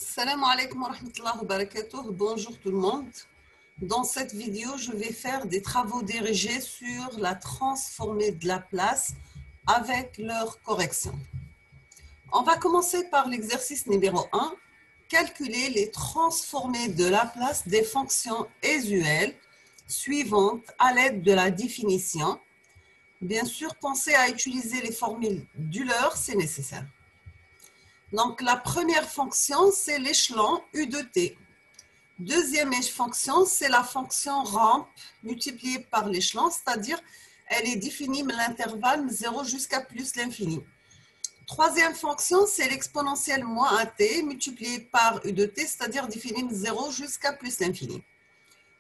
Salam alaikum wa rahmatullahi wa barakatuh. Bonjour tout le monde. Dans cette vidéo, je vais faire des travaux dirigés sur la transformée de la place avec leur correction. On va commencer par l'exercice numéro 1. Calculer les transformées de la place des fonctions usuelles suivantes à l'aide de la définition. Bien sûr, pensez à utiliser les formules d'Euler, c'est nécessaire. Donc, la première fonction, c'est l'échelon U de T. Deuxième fonction, c'est la fonction rampe multipliée par l'échelon, c'est-à-dire elle est définie à l'intervalle 0 jusqu'à plus l'infini. Troisième fonction, c'est l'exponentielle moins AT multipliée par U de T, c'est-à-dire définie de 0 jusqu'à plus l'infini.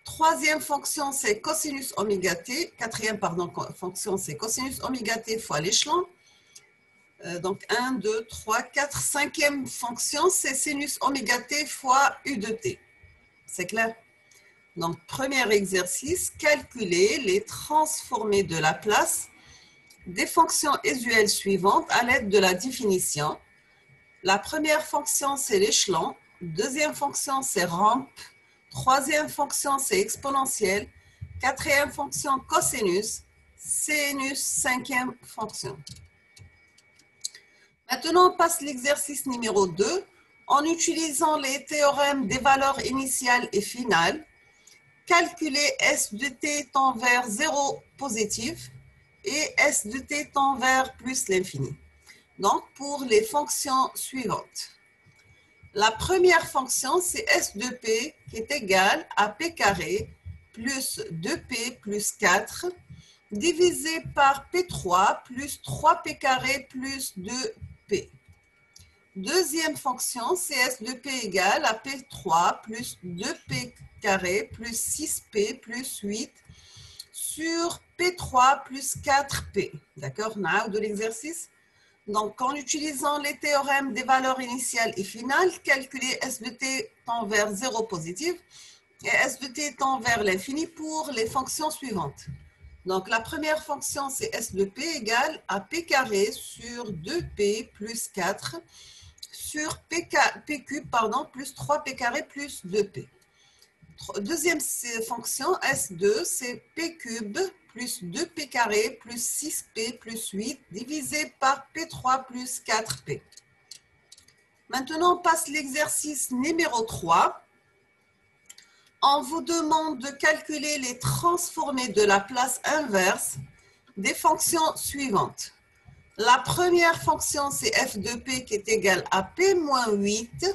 Troisième fonction, c'est cosinus oméga T. Quatrième fonction, c'est cosinus oméga T fois l'échelon. Donc 1, 2, 3, 4. Cinquième fonction, c'est sinus oméga T fois U de T. C'est clair? Donc, premier exercice, calculer les transformées de la place des fonctions usuelles suivantes à l'aide de la définition. La première fonction, c'est l'échelon. Deuxième fonction, c'est rampe. Troisième fonction, c'est exponentielle. Quatrième fonction, cosinus. Sinus, cinquième fonction. Maintenant, on passe l'exercice numéro 2 en utilisant les théorèmes des valeurs initiales et finales. Calculer S de t tend vers 0 positif et S de t tend vers plus l'infini. Donc, pour les fonctions suivantes. La première fonction, c'est S de p qui est égal à p carré plus 2p plus 4 divisé par p3 plus 3p carré plus 2p. Deuxième fonction, c'est S de p égale à p3 plus 2p carré plus 6p plus 8 sur p3 plus 4p. D'accord? On a de l'exercice. Donc, en utilisant les théorèmes des valeurs initiales et finales, calculer S de t tend vers 0 positif et S de t tend vers l'infini pour les fonctions suivantes. Donc, la première fonction, c'est S de p égale à p carré sur 2p plus 4 sur p cube plus 3p carré plus 2p. Deuxième fonction, S2, c'est p cube plus 2p carré plus 6p plus 8 divisé par p3 plus 4p. Maintenant, on passe l'exercice numéro 3. On vous demande de calculer les transformées de la place inverse des fonctions suivantes. La première fonction, c'est f de p qui est égal à p-8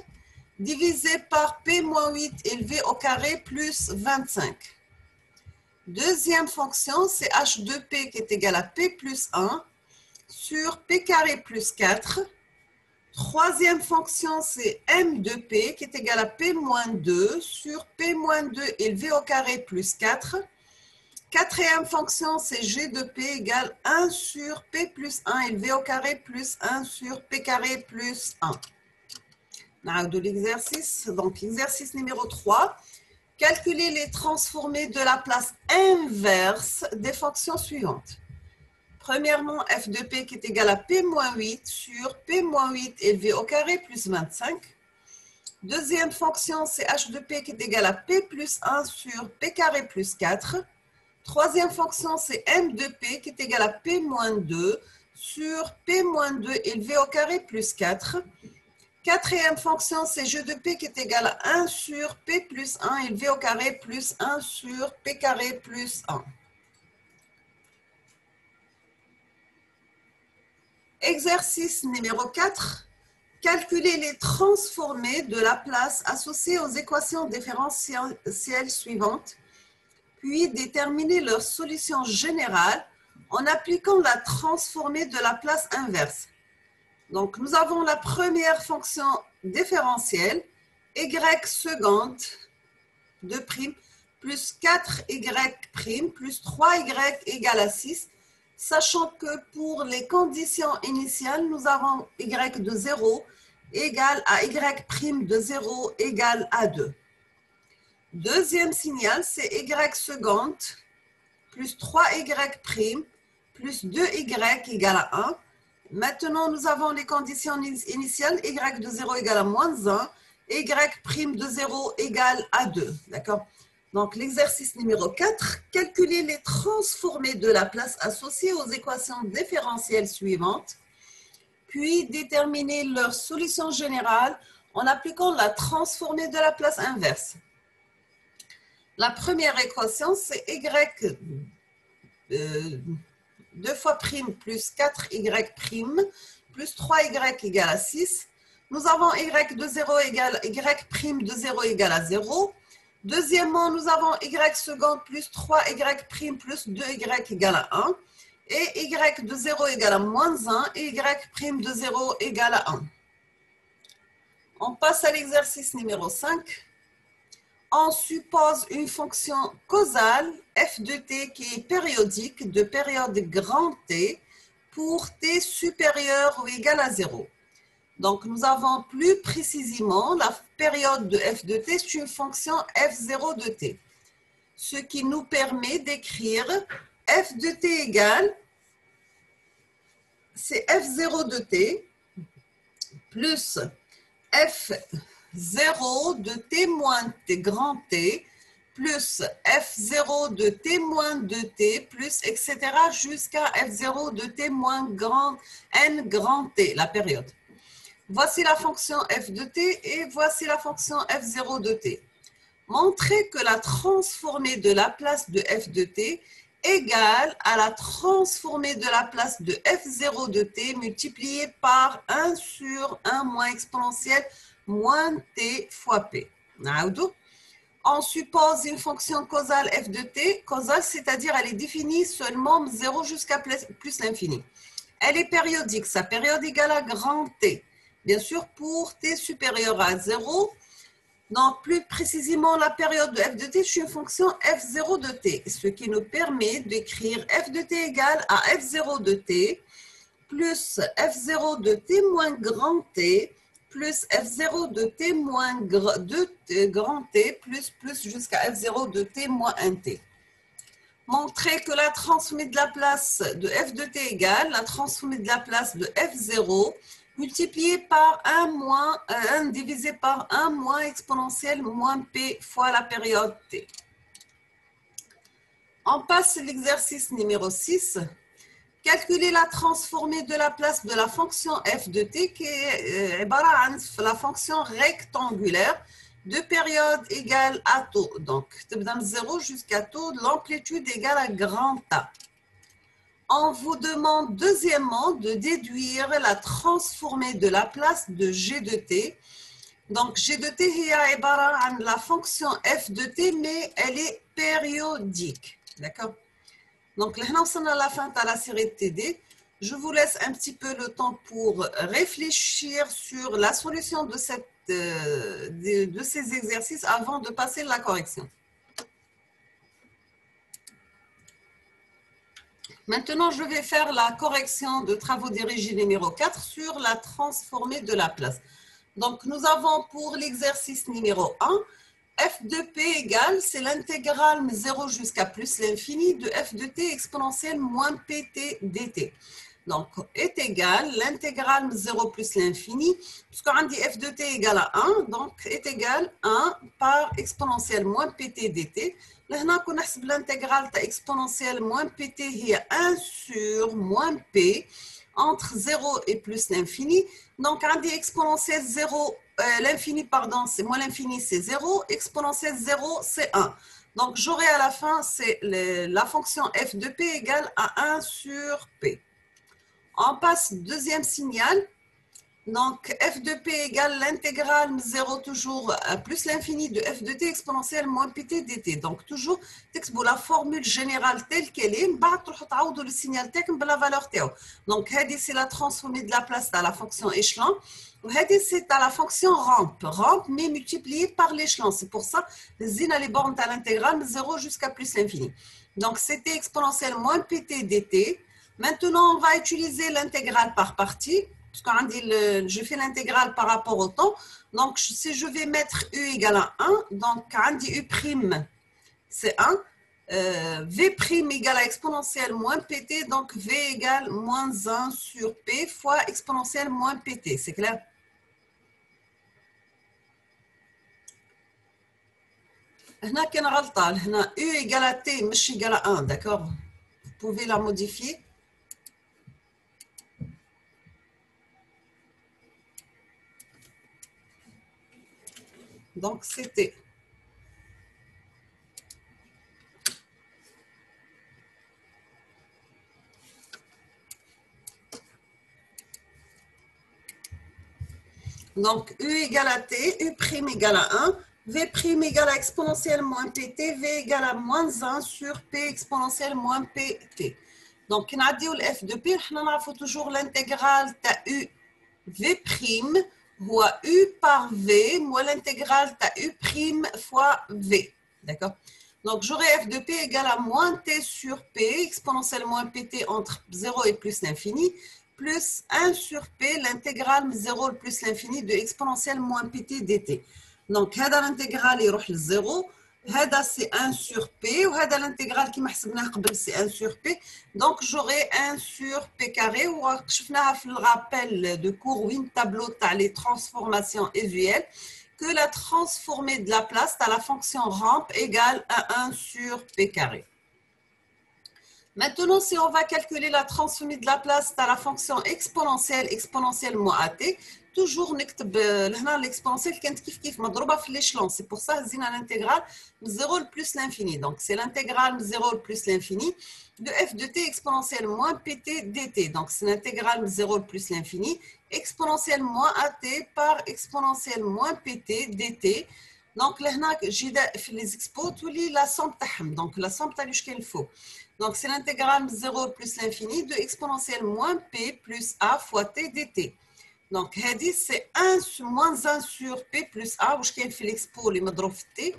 divisé par p-8 élevé au carré plus 25. Deuxième fonction, c'est h de p qui est égal à p plus 1 sur p carré plus 4. Troisième fonction, c'est m de p qui est égal à p-2 sur p-2 élevé au carré plus 4. Quatrième fonction, c'est g de p égale 1 sur p plus 1 élevé au carré plus 1 sur p carré plus 1. On a de l'exercice. Donc, exercice numéro 3. Calculer les transformées de la place inverse des fonctions suivantes. Premièrement, f de p qui est égal à p-8 sur p-8 élevé au carré plus 25. Deuxième fonction, c'est h de p qui est égal à p plus 1 sur p carré plus 4. Troisième fonction, c'est m de p qui est égal à p-2 sur p-2 élevé au carré plus 4. Quatrième fonction, c'est g de p qui est égal à 1 sur p plus 1 élevé au carré plus 1 sur p carré plus 1. Exercice numéro 4. Calculer les transformées de la place associées aux équations différentielles suivantes, puis déterminer leur solution générale en appliquant la transformée de la place inverse. Donc, nous avons la première fonction différentielle, y seconde de prime plus 4y' plus 3y égale à 6, sachant que pour les conditions initiales, nous avons y de 0 égale à y' de 0 égale à 2. Deuxième signal, c'est y seconde plus 3y' plus 2y égale à 1. Maintenant, nous avons les conditions initiales, y de 0 égale à moins 1 y' de 0 égale à 2. D'accord? Donc, l'exercice numéro 4, calculer les transformés de la place associées aux équations différentielles suivantes, puis déterminer leur solution générale en appliquant la transformée de la place inverse. La première équation, c'est y 2 fois prime plus 4y prime plus 3y égale à 6. Nous avons y de 0 égale y prime de 0 égale à 0. Deuxièmement, nous avons y seconde plus 3y prime plus 2y égale à 1. Et y de 0 égale à moins 1 et y prime de 0 égale à 1. On passe à l'exercice numéro 5. On suppose une fonction causale f de t qui est périodique de période grand T pour t supérieur ou égal à 0. Donc, nous avons plus précisément la période de f de t, c'est une fonction f0 de t. Ce qui nous permet d'écrire f de t égale, c'est f0 de t plus f0 de t moins t grand T plus f0 de t moins 2t plus etc. jusqu'à f0 de t moins grand n grand T, la période. Voici la fonction f de t et voici la fonction f0 de t. Montrez que la transformée de la place de f de t égale à la transformée de la place de f0 de t multipliée par 1 sur 1 moins exponentielle moins t fois p. On suppose une fonction causale f de t, causale, c'est-à-dire elle est définie seulement 0 jusqu'à plus l'infini. Elle est périodique, sa période égale à grand T. Bien sûr, pour t supérieur à 0, donc plus précisément la période de f de t, c'est une fonction f0 de t, ce qui nous permet d'écrire f de t égale à f0 de t plus f0 de t moins grand T plus f0 de t moins 2 grand T plus jusqu'à f0 de t moins 1t. Montrer que la transformée de la place de f de t égale la transformée de la place de f0 multiplié par 1 divisé par 1 moins exponentielle moins p fois la période t. On passe à l'exercice numéro 6. Calculer la transformée de la place de la fonction f de t qui est la fonction rectangulaire de période égale à taux. Donc, de 0 jusqu'à taux de l'amplitude égale à grand A. On vous demande deuxièmement de déduire la transformée de la place de g de t. Donc, g de t est la fonction f de t, mais elle est périodique. D'accord? Donc, là, on est à la fin de la série de TD. Je vous laisse un petit peu le temps pour réfléchir sur la solution de ces exercices avant de passer la correction. Maintenant, je vais faire la correction de travaux dirigés numéro 4 sur la transformée de la place. Donc, nous avons pour l'exercice numéro 1, f de p égale, c'est l'intégrale 0 jusqu'à plus l'infini de f de t exponentielle moins pt dt. Donc, est égal, l'intégrale 0 plus l'infini, puisqu'on dit f de t égale à 1, donc est égal 1 par exponentielle moins pt dt. Là, on a l'intégrale exponentielle moins pt est 1 sur moins p entre 0 et plus l'infini. Donc, on dit exponentielle 0, l'infini, pardon, c'est moins l'infini, c'est 0, exponentielle 0, c'est 1. Donc, j'aurai à la fin, c'est la fonction f de p égale à 1 sur p. On passe au deuxième signal. Donc, f de p égale l'intégrale 0 toujours plus l'infini de f de t exponentielle moins pt dt. Donc, toujours, la formule générale telle qu'elle est, le signal la valeur théo. Donc, c'est la transformée de la place à la fonction échelon. C'est à la fonction rampe. Rampe, mais multipliée par l'échelon. C'est pour ça, les bornes à l'intégrale 0 jusqu'à plus l'infini. Donc, c'était exponentielle moins pt dt. Maintenant, on va utiliser l'intégrale par partie. Parce qu'on dit, je fais l'intégrale par rapport au temps. Donc, si je vais mettre u égale à 1, donc on dit u prime, c'est 1. V prime égale à exponentielle moins pt, donc v égale moins 1 sur p fois exponentielle moins pt. C'est clair? هنا كاين غلطة هنا U égale à T مش égale à 1 d'accord vous pouvez la modifier donc c'était donc U égale à T, U prime égale à 1, V prime égale à exponentielle moins PT, V égale à moins 1 sur P exponentielle moins PT. Donc, on a dit le F de P, on a toujours l'intégrale de U V prime, ou U par V, moi l'intégrale de U prime fois V. D'accord? Donc, j'aurai F de P égale à moins T sur P, exponentielle moins PT entre 0 et plus l'infini, plus 1 sur P, l'intégrale 0 plus l'infini de exponentielle moins PT dt. Donc, l'intégrale est 0. هذا c'est 1 sur P وهذا l'intégrale كما حسبناه قبل c'est 1 sur P donc j'aurai 1 sur P carré وشفناها في الرابel de cours وين tableau تاع les transformations usuelles que la transformée de la place à la fonction rampe égale à 1 sur P carré. Maintenant, si on va calculer la transformée de la place à la fonction exponentielle moins AT, toujours نكتب هنا l'exponentielle كانت كيف مضروبه في l'échelon. C'est pour ça زينا l'intégrale 0 plus l'infini. Donc c'est l'intégrale 0 plus l'infini de f de t exponentielle moins pt dt. Donc c'est l'intégrale 0 plus l'infini exponentielle moins at par exponentielle moins pt dt. Donc là j'ai fait les expos تولي la somme تاعهم. Donc la somme تاع واش كاين الفوق. Donc c'est l'intégrale 0 plus l'infini de exponentielle moins p plus a fois t dt. Donc, c'est 1 moins 1 sur P plus A, où je fais l'expo, les t,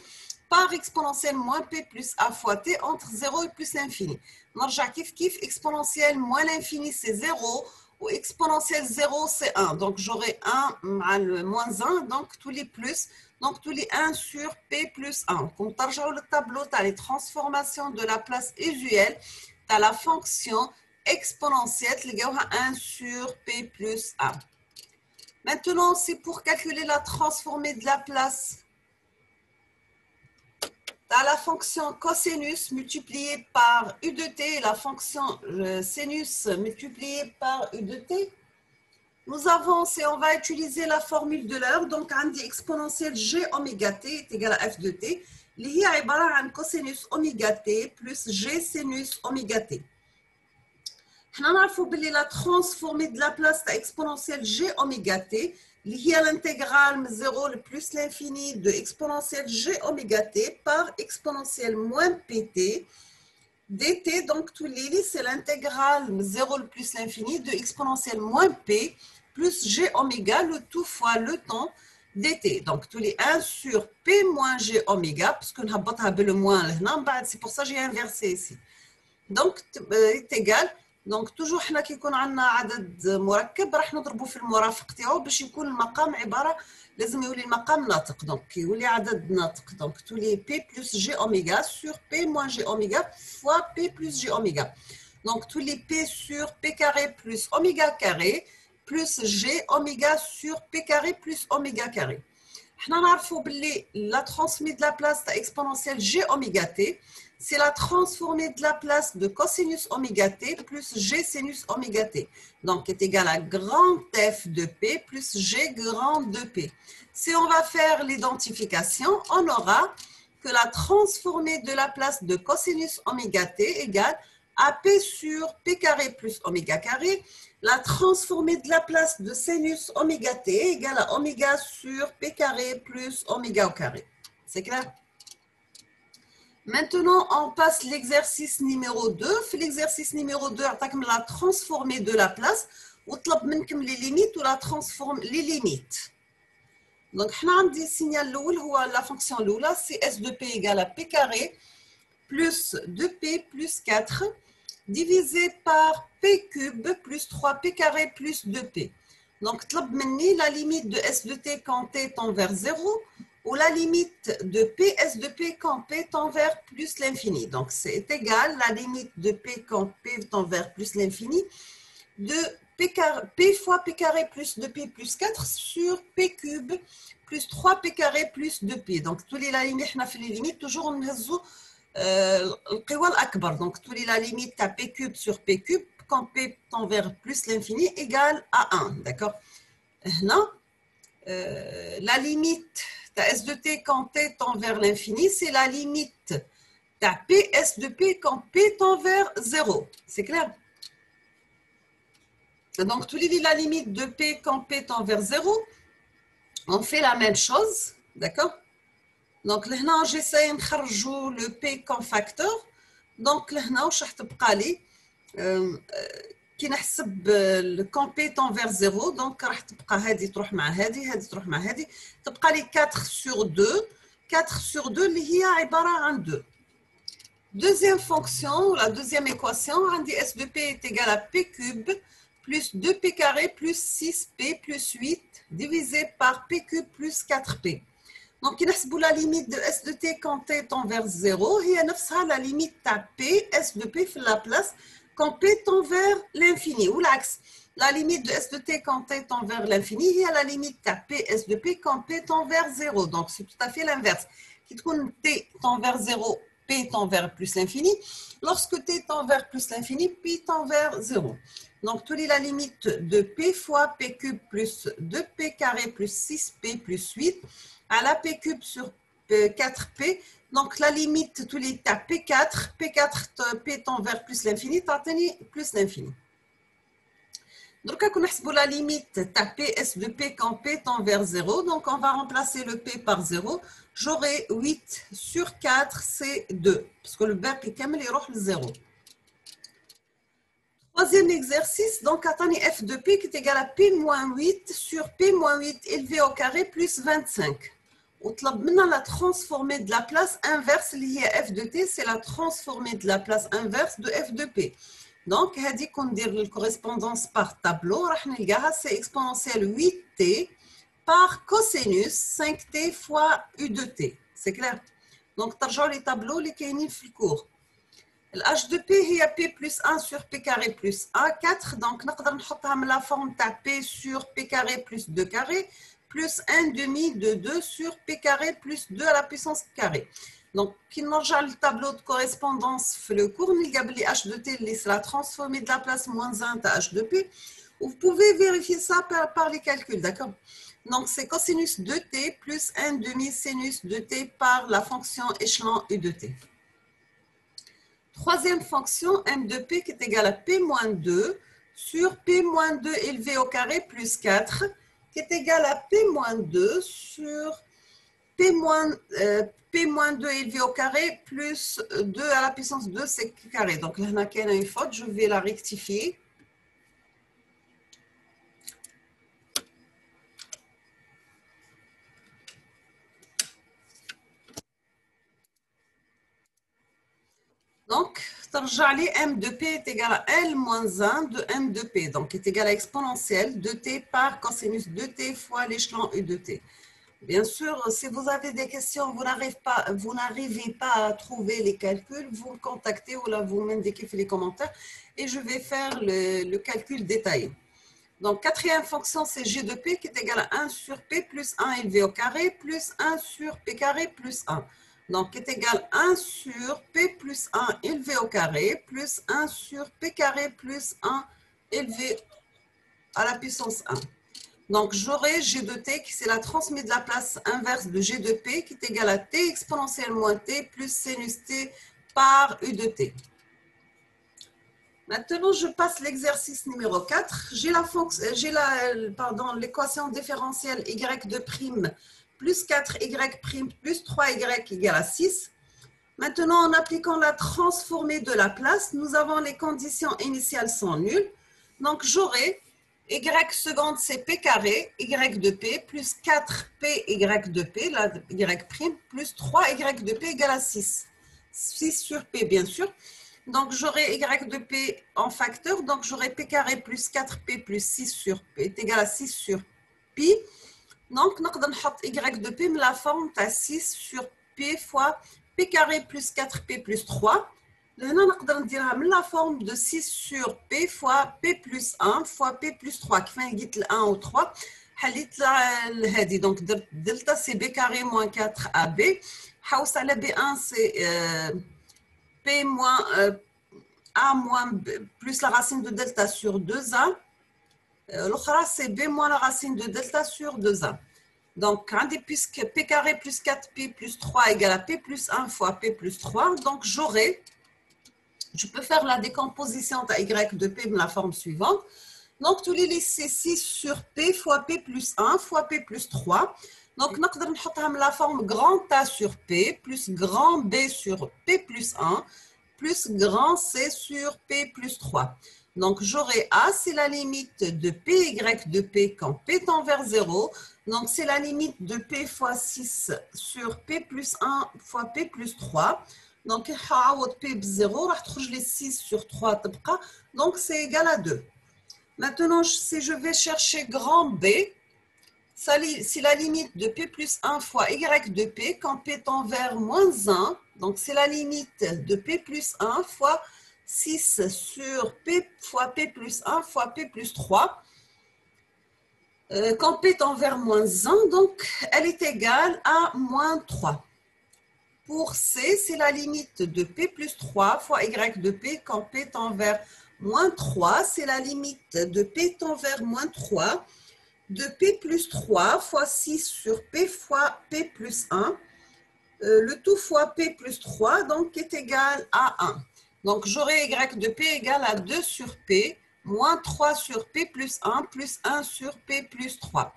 par exponentielle moins P plus A fois T entre 0 et plus l'infini. Marja kif, exponentielle moins l'infini, c'est 0, ou exponentielle 0, c'est 1. Donc, j'aurai 1 moins 1, donc tous les plus, donc tous les 1 sur P plus 1. Comme le tableau, tu as les transformations de la place usuelle, tu as la fonction exponentielle, les gars, 1 sur P plus 1. Maintenant, c'est pour calculer la transformée de la place. Tu as la fonction cosinus multipliée par U de t et la fonction sinus multipliée par U de t. Nous avancons et on va utiliser la formule de l'heure. Donc, on dit exponentielle g oméga t est égal à f de t. Qui est un cosinus oméga t plus g sinus oméga t. On a la transformée de la place exponentielle g oméga t, liée à l'intégrale 0 plus l'infini de exponentielle g oméga t par exponentielle moins pt dt. Donc, tout les c'est l'intégrale 0 plus l'infini de exponentielle moins p plus g oméga, le tout fois le temps dt. Donc, tous les 1 sur p moins g oméga, parce qu'on a le moins, c'est pour ça que j'ai inversé ici. Donc, est égal. Donc toujours حنا كيكون عندنا عدد مركب راح نضربه في المرافق تاعو باش يكون المقام عباره لازم يولي المقام ناطق دونك يولي عدد ناطق دونك تولي بي بلس جي اوميغا سور بي موان جي اوميغا فوا بي بلس جي اوميغا دونك تولي بي سور بي كاري بلس اوميغا كاري بلس جي اوميغا سور بي كاري بلس اوميغا كاري. حنا نعرفوا باللي لا ترانسمي دو لا بلاس تاع اكسبونونسيال جي اوميغا تي c'est la transformée de la place de cosinus oméga t plus g sinus oméga t. Donc, est égal à grand f de p plus g grand de p. Si on va faire l'identification, on aura que la transformée de la place de cosinus oméga t égale à p sur p carré plus oméga carré. La transformée de la place de sinus oméga t égale à oméga sur p carré plus oméga au carré. C'est clair? Maintenant, on passe l'exercice numéro 2. Fait l'exercice numéro 2, on la transformée de la place. On les limites ou la transforme les limites. Donc, on a un signal la fonction l'oula, c'est s de p égale à p carré plus 2p plus 4 divisé par p cube plus 3p carré plus 2p. Donc, la limite de s de t quand t tend vers 0 ou la limite de ps de p quand p tend vers plus l'infini. Donc, c'est égal la limite de p quand p tend vers plus l'infini de P fois P carré plus 2P plus 4 sur P cube plus 3P carré plus 2P. Donc, tous les limites, toujours on résout القوى الأكبر. Donc, tous les limites à P cube sur P cube quand P tend vers plus l'infini égale à 1. D'accord? Là, la limite de S de T quand T tend vers l'infini, c'est la limite de P S de P quand P tend vers 0. C'est clair? Donc, tous les la limite de P quand P tend vers 0, on fait la même chose. D'accord? Donc, là, j'essaie de faire le P comme facteur. Donc, là, je vais كي نحسب quand P tend vers 0 donc راح تبقى هذه تروح مع هذه تروح مع هذه تبقى لي 4 sur 2 4 sur 2 اللي هي عبارة عن 2. Deuxième fonction, la deuxième équation, on dit S de P est égal à P cube plus 2P carré plus 6P plus 8 divisé par P cube plus 4P. Donc, il y a la limite de S de T quand T tend vers 0. Il y a la limite à P, S de P fait la place quand P tend vers l'infini. Ou l'axe, la limite de S de T quand T tend vers l'infini, il y a la limite à P, S de P quand P tend vers 0. Donc, c'est tout à fait l'inverse. Quand T tend vers 0, P tend vers plus l'infini. Lorsque T tend vers plus l'infini, P tend vers 0. Donc, tu lis la limite de P fois P cube plus 2P carré plus 6P plus 8 à la P cube sur 4P. Donc, la limite, tu lis à P4, P4, P tend vers plus l'infini, tu as plus l'infini. Donc, quand on a la limite de PS de P quand P tend vers 0, donc on va remplacer le P par 0. J'aurai 8 sur 4, c'est 2. Parce que le bac est quand même le 0. Troisième exercice, donc attendez F de P qui est égal à P-8 sur P-8 élevé au carré plus 25. Maintenant, la transformée de la place inverse liée à F de T, c'est la transformée de la place inverse de F de P. Donc, هذه كندير la correspondance par tableau, c'est exponentielle 8T par cosinus 5T fois U de T. C'est clair? Donc, ترجعوا les tableaux اللي كاينين في الكور. H de P هي P plus 1 sur P carré plus 1, 4. Donc, نقدر نحطها من la forme de P sur P carré plus 2 carré plus 1 demi de 2 sur P carré plus 2 à la puissance carrée. Donc, qui نرجع le tableau de correspondance في le cours, نلقى بلي H de T c'est la transformée de la place moins 1 de H de P. Vous pouvez vérifier ça par les calculs, d'accord? Donc, c'est cosinus de T plus 1 demi sinus de T par la fonction échelon U de T. Troisième fonction, M de P qui est égale à P-2 sur P-2 élevé au carré plus 4 qui est égal à P-2 sur P-2 élevé au carré plus 2 à la puissance 2, c'est carré. Donc là, il y a une faute, je vais la rectifier. Donc, M de P est égal à L moins 1 de M de P, donc est égal à exponentielle de T par cosinus de T fois l'échelon U de T. Bien sûr, si vous avez des questions, vous n'arrivez pas à trouver les calculs, vous me contactez ou là vous m'indiquez dans les commentaires et je vais faire le calcul détaillé. Donc, quatrième fonction, c'est G de P qui est égal à 1 sur P plus 1 élevé au carré plus 1 sur P carré plus 1. Donc, qui est égal à 1 sur P plus 1 élevé au carré plus 1 sur P carré plus 1 élevé à la puissance 1. Donc, j'aurai G de T qui c'est la transmise de la place inverse de G de P qui est égal à T exponentielle moins T plus sinus T par U de T. Maintenant, je passe l'exercice numéro 4. J'ai l'équation différentielle y de prime plus 4y prime plus 3y égale à 6. Maintenant, en appliquant la transformée de la place, nous avons les conditions initiales sont nulles. Donc, j'aurai y seconde, c'est p carré, y de p, plus 4p y de p, la y prime, plus 3y de p égale à 6. 6 sur p, bien sûr. Donc, j'aurai y de p en facteur. Donc, j'aurai p carré plus 4p plus 6 sur p est égal à 6 sur pi. Donc, نقدر نحط y de p mais la forme à 6 sur p fois p carré plus 4p plus 3. لهنا نقدر نديرها من لا فورم de 6 sur P fois P plus 1 fois P plus 3 كيف ما قلت ل 1 و 3 حليت هذه دونك درت دلتا سي بي كاري موان 4 ا بي حوست على بي 1 سي بي موان a moins plus la racine de delta sur 2a l'autre c'est b moins la racine de delta sur 2a. Donc, puisque p carré plus 4p plus 3 égale à p plus 1 fois p plus 3, donc je peux faire la décomposition de y de p de la forme suivante. Donc, tous les c'est 6 sur p fois p plus 1 fois p plus 3. Donc, nous avons la forme grand A sur p plus grand b sur p plus 1 plus grand c sur p plus 3. Donc, j'aurai A, c'est la limite de py de p quand p tend vers 0. Donc, c'est la limite de p fois 6 sur p plus 1 fois p plus 3. Donc, p 0, les 6 sur 3. Donc, c'est égal à 2. Maintenant, si je vais chercher grand B, c'est la limite de p plus 1 fois y de p quand p tend vers moins 1. Donc, c'est la limite de p plus 1 fois 6 sur p fois p plus 1 fois p plus 3. Quand p tend vers moins 1, donc elle est égale à moins 3. Pour C, c'est la limite de p plus 3 fois y de p quand p tend vers moins 3. C'est la limite de p tend vers moins 3 de p plus 3 fois 6 sur p fois p plus 1. Le tout fois p plus 3 donc est égal à 1. Donc j'aurai y de p égale à 2 sur p moins 3 sur p plus 1 plus 1 sur p plus 3.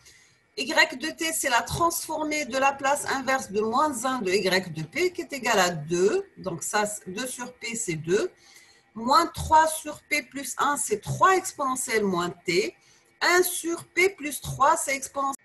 Y de t, c'est la transformée de la place inverse de moins 1 de y de p qui est égale à 2. Donc ça, 2 sur p, c'est 2. Moins 3 sur p plus 1, c'est 3 exponentielle moins t. 1 sur p plus 3, c'est exponentielle.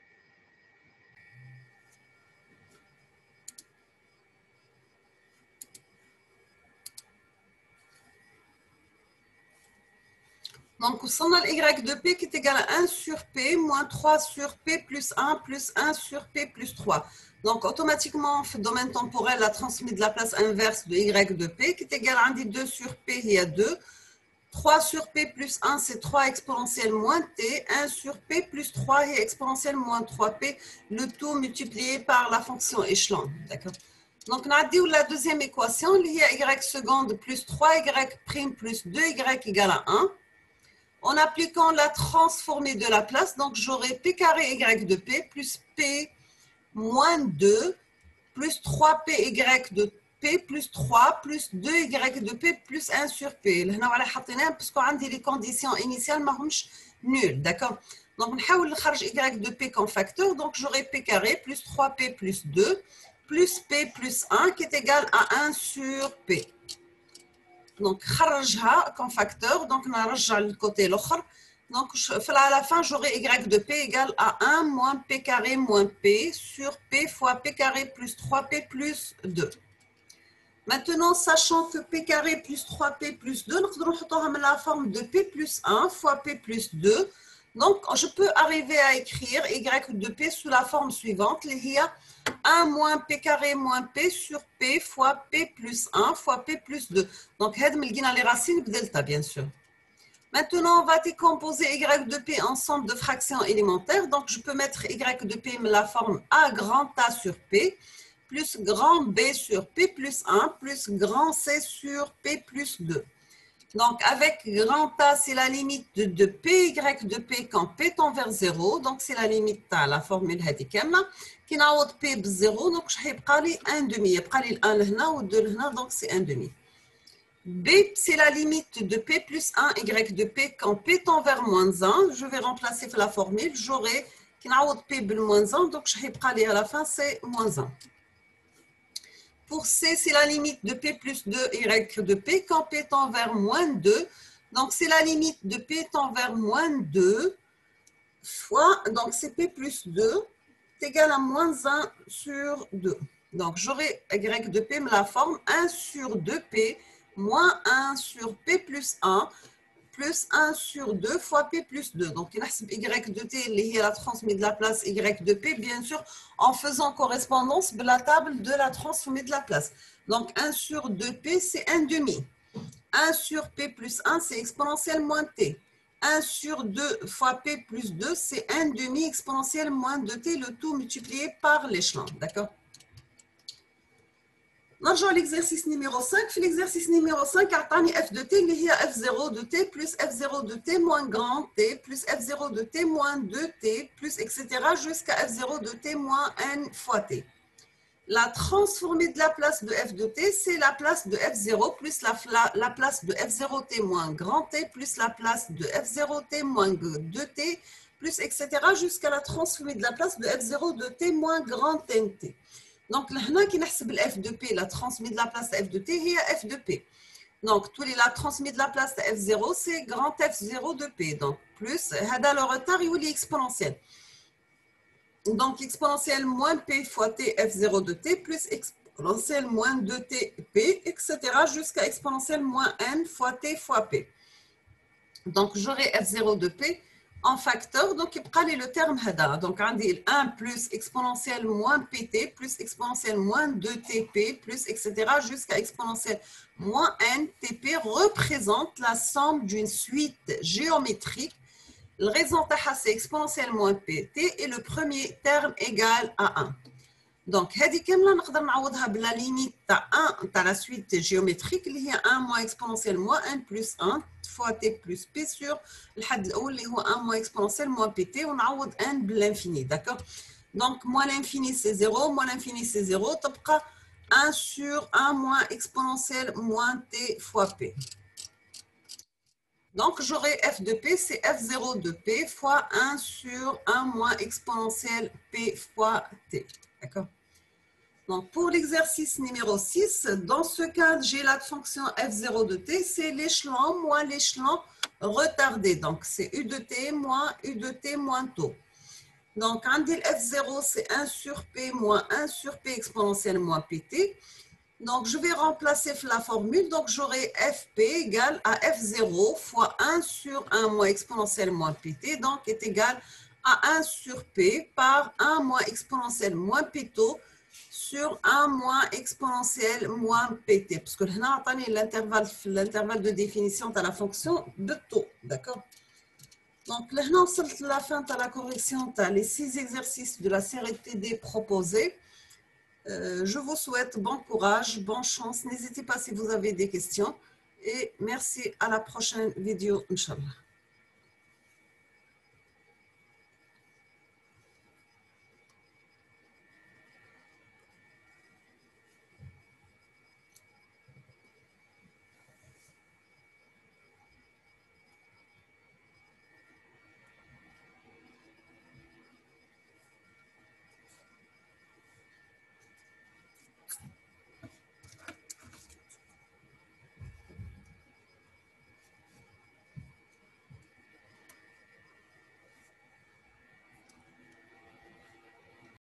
Donc, on a y de p qui est égal à 1 sur p moins 3 sur p plus 1 plus 1 sur p plus 3. Donc, automatiquement, on fait domaine temporel, la transmise de la place inverse de y de p qui est égal à 2 sur p, il y a 2. 3 sur p plus 1, c'est 3 exponentielle moins t. 1 sur p plus 3 est exponentielle moins 3p. Le tout multiplié par la fonction échelon. D'accord. Donc, on a dit la deuxième équation, il y a y seconde plus 3y prime plus 2y égale à 1. En appliquant la transformée de la place, donc j'aurai p carré y de p plus p moins 2 plus 3p y de p plus 3 plus 2y de p plus 1 sur p. Là, on a حطيناها parce qu'on a les conditions initiales ماهمش nulles, d'accord. Donc, on va chercher y de p comme facteur, donc j'aurai p carré plus 3p plus 2 plus p plus 1 qui est égal à 1 sur p. Donc, خرجها comme facteur, donc on a le côté l'autre. Donc, à la fin, j'aurai y de p égale à 1 moins p carré moins p sur p fois p carré plus 3p plus 2. Maintenant, sachant que p carré plus 3p plus 2, nous avons la forme de p plus 1 fois p plus 2. Donc, je peux arriver à écrire y de p sous la forme suivante. Il y a 1 moins p carré moins p sur p fois p plus 1 fois p plus 2. Donc, on a les racines de delta, bien sûr. Maintenant, on va décomposer y de p ensemble de fractions élémentaires. Donc, je peux mettre y de p la forme a grand A sur p plus grand b sur p plus 1 plus grand c sur p plus 2. Donc, avec grand A, c'est la limite de py de p quand p tend vers 0. Donc, c'est la limite à la formule hadikama. Qui n'a pas p de 0. Donc, je vais prendre 1 demi. Je vais prendre 1 là ou 2 là. Donc, c'est 1 demi. B, c'est la limite de p plus 1 y de p quand p tend vers moins 1. Je vais remplacer la formule. J'aurai qui n'a pas p de moins 1. Donc, je vais prendre à la fin, c'est moins 1. Pour C, c'est la limite de P plus 2 Y de P quand P tend vers moins 2. Donc, c'est la limite de P tend vers moins 2 fois, donc c'est P plus 2 est égal à moins 1 sur 2. Donc, j'aurai Y de P la forme 1 sur 2P moins 1 sur P plus 1 plus 1 sur 2 fois P plus 2. Donc, il y a Y de T, il y a la transmise de la place Y de P, bien sûr, en faisant correspondance de la table de la transformée de la place. Donc, 1 sur 2P, c'est 1 demi. 1 sur P plus 1, c'est exponentielle moins T. 1 sur 2 fois P plus 2, c'est 1 demi exponentielle moins 2T, le tout multiplié par l'échelon. D'accord? نرجع l'exercice numéro 5. في l'exercice numéro 5 أعطاني f de t اللي هي f0 de t plus f0 de t moins grand t plus f0 de t moins 2t plus etc. jusqu'à f0 de t moins n fois t. La transformée de la place de f de t, c'est la place de f0 plus la place de f0t moins grand t plus la place de f0t moins 2t plus etc. jusqu'à la transformée de la place de f0 de t moins grand nt. Donc, là, qui نحسب le f de p, la transmise de la place de f de t, هي f de p. Donc, la transmise de la place de f0, c'est grand f0 de p. Donc, plus, le retard, il est exponentiel. Donc, exponentielle moins p fois t f0 de t, plus exponentielle moins 2t p, etc. jusqu'à exponentielle moins n fois t fois p. Donc, j'aurai f0 de p en facteur, donc il prend le terme هذا. Donc, on dit 1 plus exponentielle moins pt plus exponentielle moins 2tp plus etc. jusqu'à exponentielle moins ntp représente la somme d'une suite géométrique. Le résultat, c'est exponentielle moins pt et le premier terme égal à 1. Donc, هذه كامله نقدر نعوضها بلا ليميت تاع 1 تاع la suite géométrique اللي هي 1 moins exponentielle moins 1 plus 1 fois t plus p sur الحد الاول اللي هو 1 moins exponentielle moins pt ونعوض 1 بالانفيني. D'accord? Donc, moins l'infini c'est 0, moins l'infini c'est 0, تبقى 1 sur 1 moins exponentielle moins t fois p. Donc, j'aurai f de p, c'est f0 de p fois 1 sur 1 moins exponentielle p fois t. D'accord? Donc, pour l'exercice numéro 6, dans ce cas, j'ai la fonction f0 de t, c'est l'échelon moins l'échelon retardé. Donc, c'est u de t moins u de t moins taux. Donc, on dit f0, c'est 1 sur p moins 1 sur p exponentielle moins pt. Donc, je vais remplacer la formule. Donc, j'aurai fp égale à f0 fois 1 sur 1 moins exponentielle moins pt. Donc, est égal à 1 sur p par 1 moins exponentielle moins pto sur 1 moins exponentielle moins pt. Parce que là, on a l'intervalle de définition de la fonction de taux. D'accord? Donc, là, on a la fin de la correction des 6 exercices de la série TD proposés. Je vous souhaite bon courage, bonne chance. N'hésitez pas si vous avez des questions. Et merci à la prochaine vidéo, Inch'Allah.